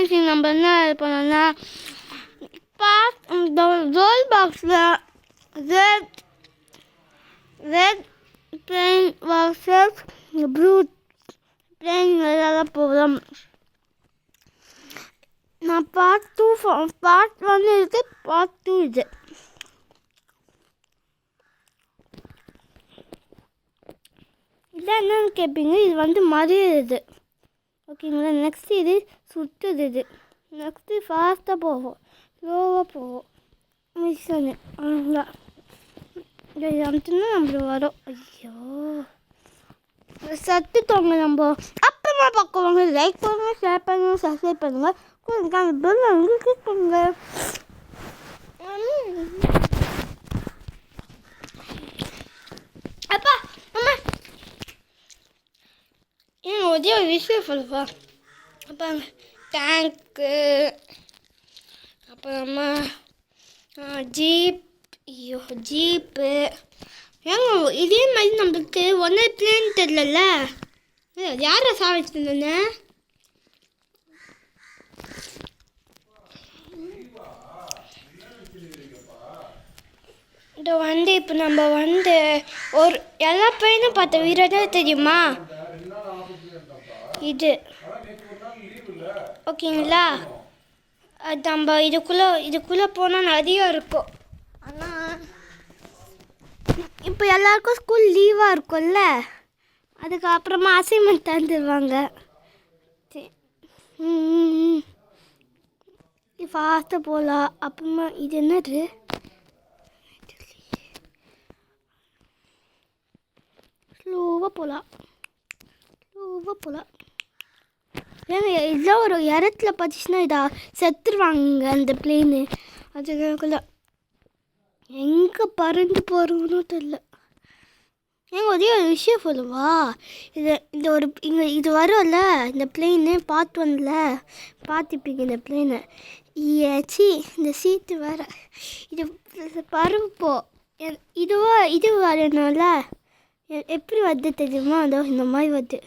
Friends நம்ம என்ன பண்ணோம்னா இந்த ரோல் பாக்ஸில் red plane versus blue plane விளையாட போகிறோம். நான் பார்ட் 1 இருக்குது, பார்ட் 2 இது. இதான் என்னன்னு கேட்பீங்க, இது மறியுது. ஓகேங்களா. நெக்ஸ்ட் இது சுற்றுது. இது நெக்ஸ்ட்டு ஃபாஸ்ட்டாக போகும், ஸ்லோவாக போகும். மிஷனு அவ்வளோதான். இது அமுத்துனா நம்மளுக்கு வரும். ஐயோ சத்துட்டோங்க. நம்ம அப்புறமா பார்க்குவாங்க. லைக் பண்ணுங்கள், ஷேர் பண்ணுங்கள், சப்ஸ்கிரைப் பண்ணுங்கள். கொஞ்சம் பெல் வந்து கிளிக் பண்ணுங்கள். அப்பா அம்மா ஏன் ஒரே ஒரு விஷயம் சொல்லுப்பா. அப்போ டேங்க்கு, அப்புறமா ஜீப்பு ஏங்க இதே மாதிரி நம்மளுக்கு ஒன்றே பிளேன் தெரியல. யாரை சாவிச்சுருந்தேன்னு இந்த இப்போ நம்ம ஒரு எல்லா பையனும் பார்த்த வீரனே தெரியுமா இது. ஓகேங்களா. அது நம்ம இதுக்குள்ளே போனால் நிறைய இருக்கும். ஆனால் இப்போ எல்லாருக்கும் ஸ்கூல் லீவாக இருக்கும்ல, அதுக்கப்புறமா அசைன்மெண்ட் தந்துடுவாங்க. ஃபாஸ்ட்டாக போகலாம். அப்புறமா இது என்னது, ஸ்லோவாக போகலாம். ஏங்க இதெல்லாம் ஒரு இடத்துல பார்த்துச்சுன்னா செத்துருவாங்க அந்த பிளேனு. அதுக்குள்ள எங்கே பறந்து போகிறோன்னு தெரியல. ஏங்க ஒரே ஒரு விஷயம் சொல்லுவா. இது வரும்ல இந்த பிளேனு, பார்ட் 1ல் பார்த்துப்பீங்க இந்த பிளேனை. இந்த சீட்டு வேறு இது பறப்போ இது வரணும்ல. எப்படி வருது தெரியுமா? அதோ இந்த மாதிரி வருது.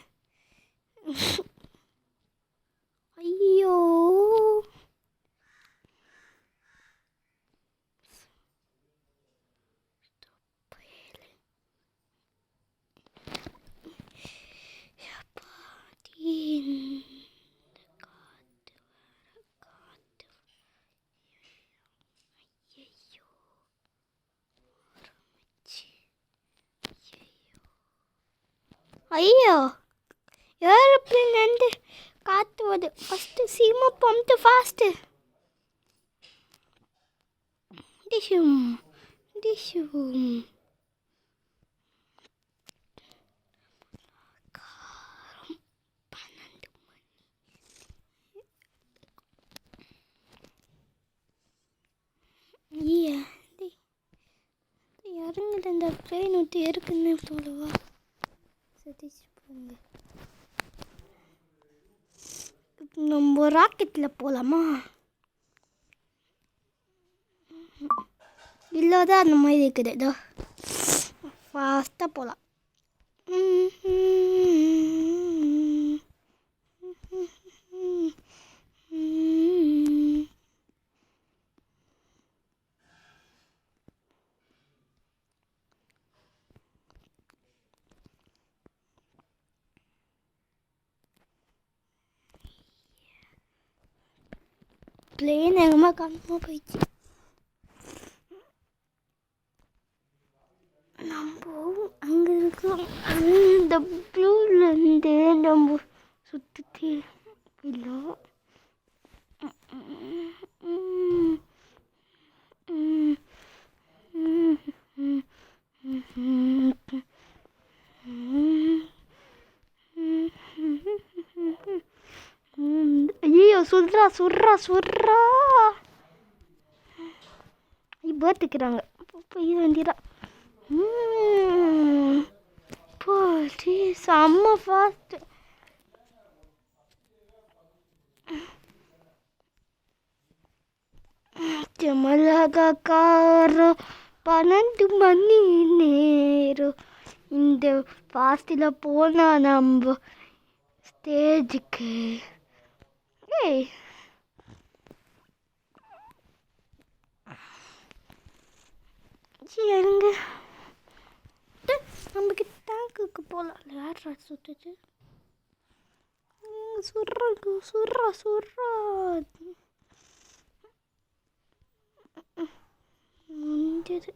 ஐயோ ஐயோ ஏரோப்ளேன் காற்று வருது. ஃபஸ்ட்டு சீமா பம்ப்டு ஃபாஸ்ட்டு. டிஷும் இறங்குது. இந்த ட்ரெயின் விட்டு இருக்குன்னு சொல்லுவா. சதீஷ் போங்க. நம்ம ராக்கெட்டில் போகலாமா? இல்லோதான் அந்த மாதிரி இருக்குது. ஏதோ ஃபாஸ்ட்டாக போகலாம். பிளேன் எங்கம்மா காணாமல் போயிடுச்சு. நம்ம அங்கே இருக்கோம். அந்த ப்ளூலேருந்து நம்ம சுற்றிட்டு போயிடலாம். ஐயோ சுடுறா பேர்த்துக்கிறாங்க. போய் வேண்டியதா. போச்சு செம்ம ஃபாஸ்ட்டு. மிளகா காரம் 12 மணி நேரம். இந்த ஃபாஸ்ட்டில் போனால் நம்ம ஸ்டேஜுக்கு. ஏய் சரி இருங்க. நமக்கு டேங்குக்கு போகலாம். யாரா சுட்டுச்சு? சுர்றா முடிஞ்சது.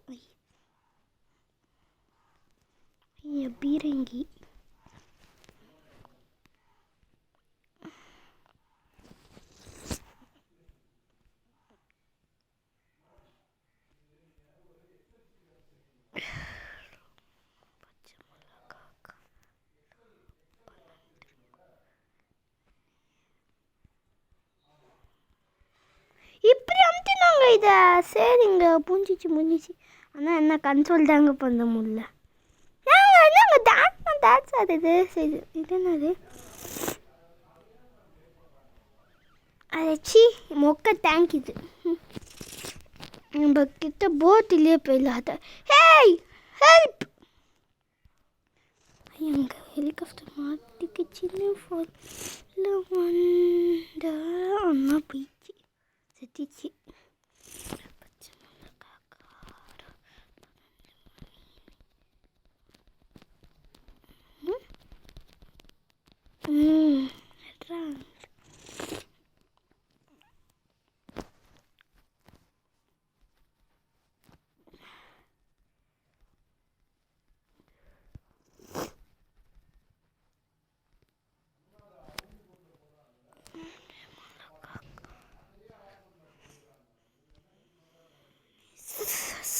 ஐயா பீரங்கி. இப்படி அமுத்தினாங்க இதை. சரிங்க, முடிஞ்சிச்சு. ஆனால் என்ன கன்சோல் தாங்க பண்ண முடியல. என்னங்க டான்ஸ் ஆடுது. சரி இது என்னது? அச்சி மொக்க டேங்க் இது. நம்ம கிட்ட போட் இல்லையே போயிடலாத. Hey help. எங்க ஹெலிகாப்டர் மாட்டிக்கிச்சின்னு ஃபோனில் வந்த அண்ணா போயிடுச்சு. செத்துச்சு. பச்சை மிளகாய்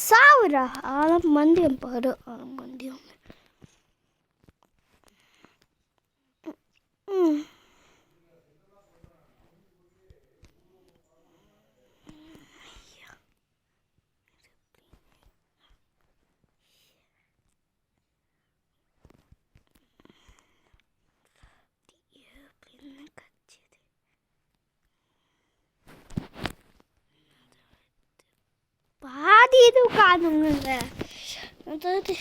சாவுரா. மந்தியம் பாரு. மந்தியம். பாதி இது காணுங்க. அதாவது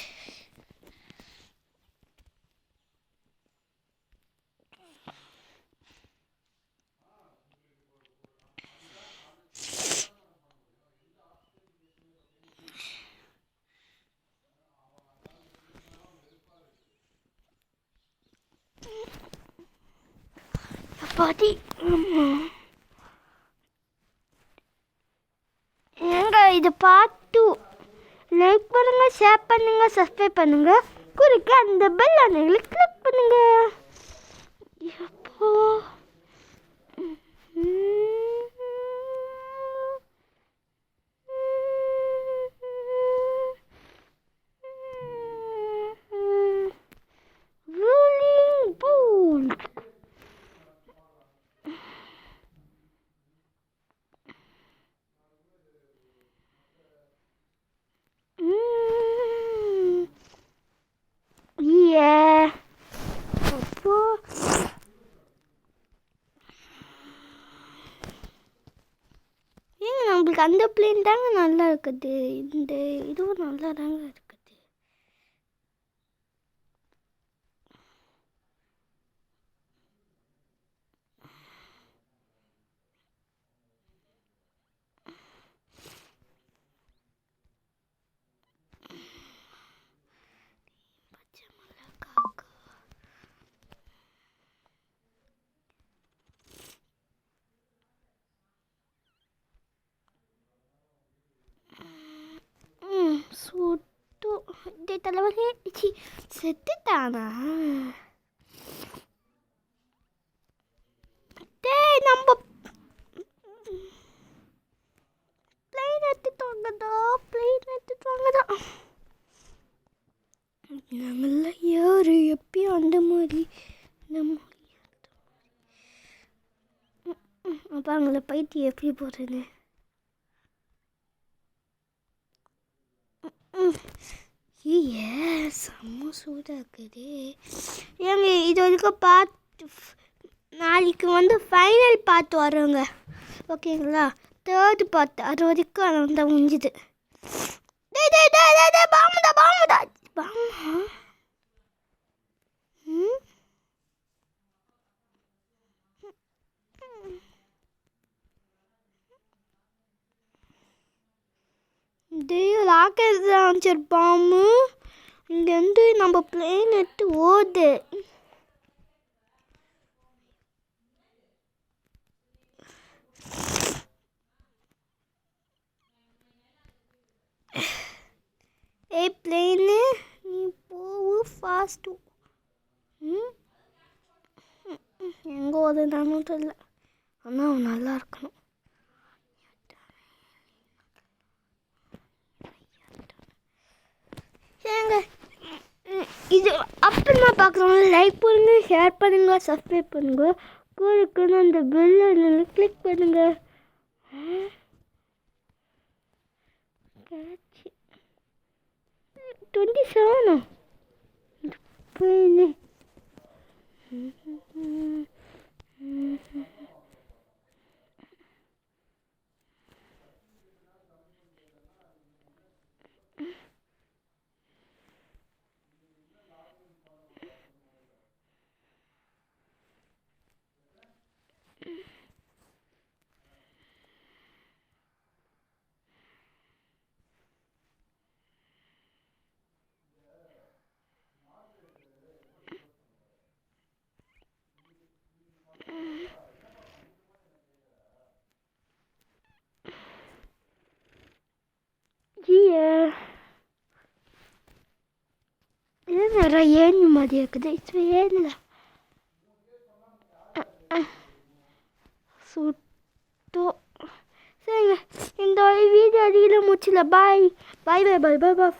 பாதி ஏங்க இது பார்த்து லைக் பண்ணுங்க, ஷேர் பண்ணுங்க, சப்ஸ்கிரைப் பண்ணுங்க. குறுக்க அந்த பெல் ஐகானை கிளிக் பண்ணுங்க. எப்போ ரூலிங் பூல். அப்போ ஏங்க நம்மளுக்கு அந்த பிளேன் தாங்க நல்லா இருக்குது. இந்த இதுவும் நல்லா தாங்க இருக்குது. சுட்டு தலைவலி செத்துட்டானா? நம்ம பிளேன் எடுத்துட்டு வாங்கதா. நம்மள யாரு எப்பயும் அந்த மாதிரி நம்ம அப்போ அவங்கள பைத்தி எப்படி போடுறது? செம்ம சூடாக இருக்குது. ஏங்க இது வரைக்கும் பார்த்து நாளைக்கு ஃபைனல் பார்த்து வரோங்க. ஓகேங்களா? தேர்டு பார்த்து அது வரைக்கும் வந்து முடிஞ்சுது. பாம்புடா. Do you like rocket launcher பாம்பு இங்கேருந்து நம்ம பிளேன் எடுத்து ஓடுது. ஏய் பிளேனு, நீ போவு ஃபாஸ்ட்டு. எங்கே ஓதுனாலும் தெரியல, ஆனால் அவன் நல்லா இருக்கணும். ஏங்க இது அப்புறமா பார்க்குறவங்க லைக் பண்ணுங்க, ஷேர் பண்ணுங்க, சப்ஸ்கிரைப் பண்ணுங்க, கூட இருக்குன்னு அந்த பெல்லை கிளிக் பண்ணுங்க. 27 போயின்னு இது ஏன் மாதிரி இருக்குது. இது ஏன்ல சுட்டோ. சரிங்க, இந்த வீடியோ அதிகம் முடிச்சல. பாய் பாய் பாய் பாய் பாய் பாய்.